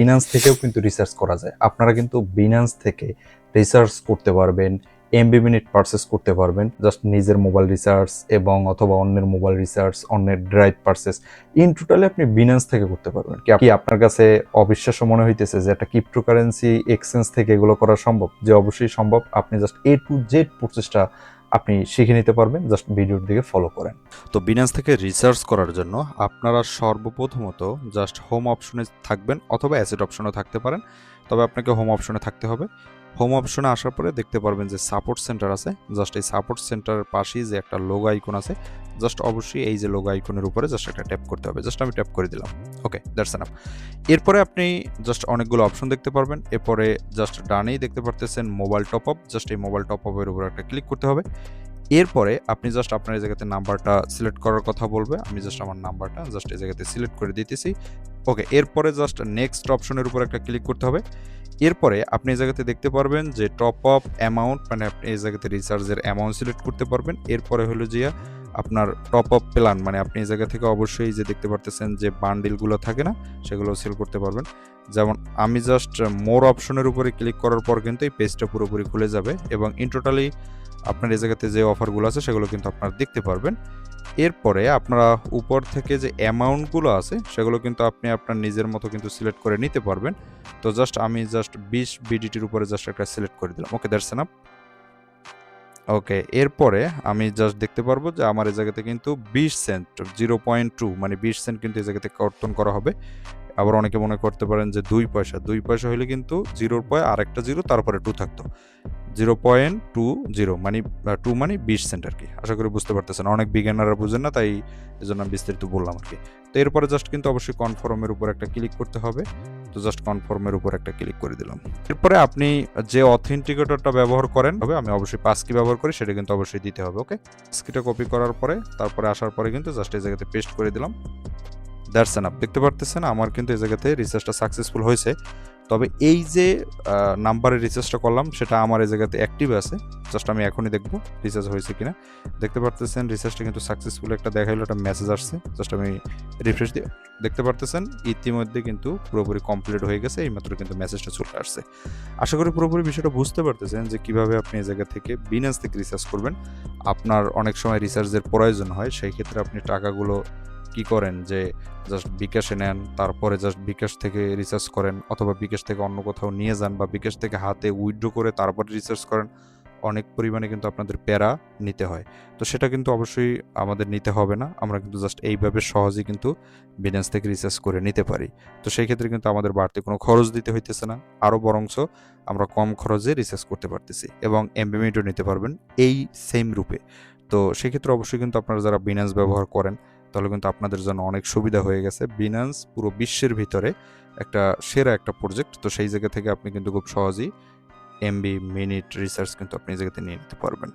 Binance থেকেও কিন্তু research করা যায়। আপনারা কিন্তু বিনান্স থেকে রিসার্চ করতে পারবেন, এমবি মিনিট পারচেস করতে পারবেন, জাস্ট নিজের মোবাইল রিসার্চ এবং অথবা অন্যের মোবাইল রিসার্চ, অন্যের ড্রাইভ পারচেস, ইন টোটালি আপনি বিনান্স থেকে করতে পারবেন। কি আপনার কাছে অবিশ্বাস্য মনে হইতেছে যে একটা ক্রিপ্টোকারেন্সি এক্সচেঞ্জ থেকে এগুলো করা সম্ভব? যে অবশ্যই সম্ভব। আপনি জাস্ট এ টু জেড প্রসেসটা আপনি শিখে নিতে পারবেন, জাস্ট ভিডিওর দিকে ফলো করেন। তো বিনান্স থেকে রিসার্চ করার জন্য আপনারা সর্বপ্রথমত জাস্ট হোম অপশনে থাকবেন অথবা অ্যাসেট অপশনে থাকতে পারেন, তবে আপনাকে হোম অপশনে থাকতে হবে। হোম অপশনে আসার পরে দেখতে পারবেন যে সাপোর্ট সেন্টার আছে, জাস্ট এই সাপোর্ট সেন্টারের পাশেই যে একটা লোগো আইকন আছে, জাস্ট অবশ্যই এই যে লোগো আইকনের উপরে জাস্ট একটা ট্যাপ করতে হবে। জাস্ট আমি ট্যাপ করে দিলাম। ওকে, দ্যাটস এনাফ। এরপরে আপনি জাস্ট অনেকগুলো অপশন দেখতে পারবেন। এরপরে জাস্ট ডানেই দেখতে পারতেছেন মোবাইল টপ আপ, জাস্ট এই মোবাইল টপ আপের উপর একটা ক্লিক করতে হবে। এরপরে আপনি জাস্ট আপনার এই জায়গাতে নাম্বারটা সিলেক্ট করার কথা বলবে। আমি জাস্ট আমার নাম্বারটা জাস্ট এই জায়গাতে সিলেক্ট করে দিতেছি। ওকে, এরপরে জাস্ট নেক্সট অপশনের উপর একটা ক্লিক করতে হবে। এরপরে আপনি এই জায়গাতে দেখতে পারবেন যে টপ আপ অ্যামাউন্ট, মানে আপনি এই জায়গাতে রিচার্জের অ্যামাউন্ট সিলেক্ট করতে পারবেন। এরপরে হলো যে আপনার টপ আপ প্ল্যান, মানে আপনি এই জায়গা থেকে অবশ্যই যে দেখতে পারতেছেন যে বান্ডিলগুলো থাকে না, সেগুলো সেল করতে পারবেন। যেমন আমি জাস্ট মোর অপশনের উপরে ক্লিক করার পর কিন্তু এই পেজটা পুরোপুরি খুলে যাবে এবং ইন টোটালি আপনার এই জায়গাতে যে অফারগুলো আছে সেগুলো কিন্তু আপনারা দেখতে পারবেন। এরপরে আপনারা উপর থেকে যে অ্যামাউন্টগুলো আছে সেগুলো কিন্তু আপনি আপনার নিজের মতো কিন্তু সিলেক্ট করে নিতে পারবেন। তো জাস্ট আমি জাস্ট 20 বিডিটির উপরে জাস্ট একটা সিলেক্ট করে দিলাম। ওকে, দ্যাটস এনাফ। ওকে, এরপরে আমি জাস্ট দেখতে পারবো যে আমার এই জায়গাতে কিন্তু 20 সেন্ট 0.2 মানে 20 সেন্ট কিন্তু এই জায়গাতে কর্তন করা হবে। আবার অনেকে মনে করতে পারেন যে 2 পয়সা, 2 পয়সা হইলে কিন্তু জিরোর পরে আরেকটা জিরো তারপরে 2 থাকতো। 0.20 মানে 2 মানে 20 সেন্ট আরকি। আশা করি বুঝতে পারতেছেন। অনেক বিগিনাররা বুঝেন না, তাই এজন্য আমি বিস্তারিত বললাম আরকি। তো এরপরে জাস্ট কিন্তু অবশ্যই কনফার্ম এর উপর একটা ক্লিক করতে হবে। তো জাস্ট কনফার্ম এর উপর একটা ক্লিক করে দিলাম। এরপরে আপনি যে অথেন্টিকেটরটা ব্যবহার করেন, আমি অবশ্যই পাস কি ব্যবহার করি সেটা কিন্তু অবশ্যই দিতে হবে। ওকে? পাস কিটা কপি করার পরে তারপরে আসার পরে কিন্তু জাস্ট এই জায়গাতে পেস্ট করে দিলাম। That's enough. দেখতে পারতেছেন আমার কিন্তু এই জায়গাতে রিসার্চটা সাকসেসফুল হয়েছে। তবে এই যে নাম্বারের রিসার্চটা করলাম সেটা আমার এই জায়গাতে অ্যাক্টিভ আছে। জাস্ট আমি এখনই দেখব রিসার্চ হয়েছে কিনা। দেখতে পারতেছেন রিসার্চটা কিন্তু সাকসেসফুল একটা দেখাইলো, একটা মেসেজ আসছে। জাস্ট আমি রিফ্রেশ দিয়ে দেখতে পারতেছেন ইতিমধ্যে কিন্তু পুরোপুরি কমপ্লিট হয়ে গেছে। এইমাত্র কিন্তু মেসেজটা চলে আসছে। আশা করি পুরোপুরি বিষয়টা বুঝতে পারতেছেন যে কিভাবে আপনি এই জায়গা থেকে বিনান্স থেকে রিসার্চ করবেন। আপনার অনেক সময় রিসার্চের প্রয়োজন হয়, সেই ক্ষেত্রে আপনি টাকাগুলো কি করেন যে জাস্ট বিকাশে নেন, তারপরে জাস্ট বিকাশ থেকে রিসার্চ করেন অথবা বিকাশ থেকে অন্য কোথাও নিয়ে যান বা বিকাশ থেকে হাতে উইথড্র করে তারপরে রিসার্চ করেন। অনেক পরিমাণে কিন্তু আপনাদের প্যারা নিতে হয়। তো সেটা কিন্তু অবশ্যই আমাদের নিতে হবে না। আমরা কিন্তু জাস্ট এইভাবে সহজেই কিন্তু বিনান্স থেকে রিসার্চ করে নিতে পারি। তো সেই ক্ষেত্রে কিন্তু আমাদের বাড়তি কোনো খরচ দিতে হইতেছে না। আরও বরঞ্চ আমরা কম খরচে রিসার্চ করতে পারতেছি এবং এমবিমিটও নিতে পারবেন এই সেম রূপে। তো সেক্ষেত্রে অবশ্যই কিন্তু আপনারা যারা বিনান্স ব্যবহার করেন তাহলে কিন্তু আপনাদের জন্য অনেক সুবিধা হয়ে গেছে। বিনান্স পুরো বিশ্বের ভিতরে একটা সেরা একটা প্রজেক্ট। তো সেই জায়গা থেকে আপনি কিন্তু খুব সহজেই এমবি, মিনিট, রিসার্চ কিন্তু আপনি এই জায়গাতে নিয়ে নিতে পারবেন।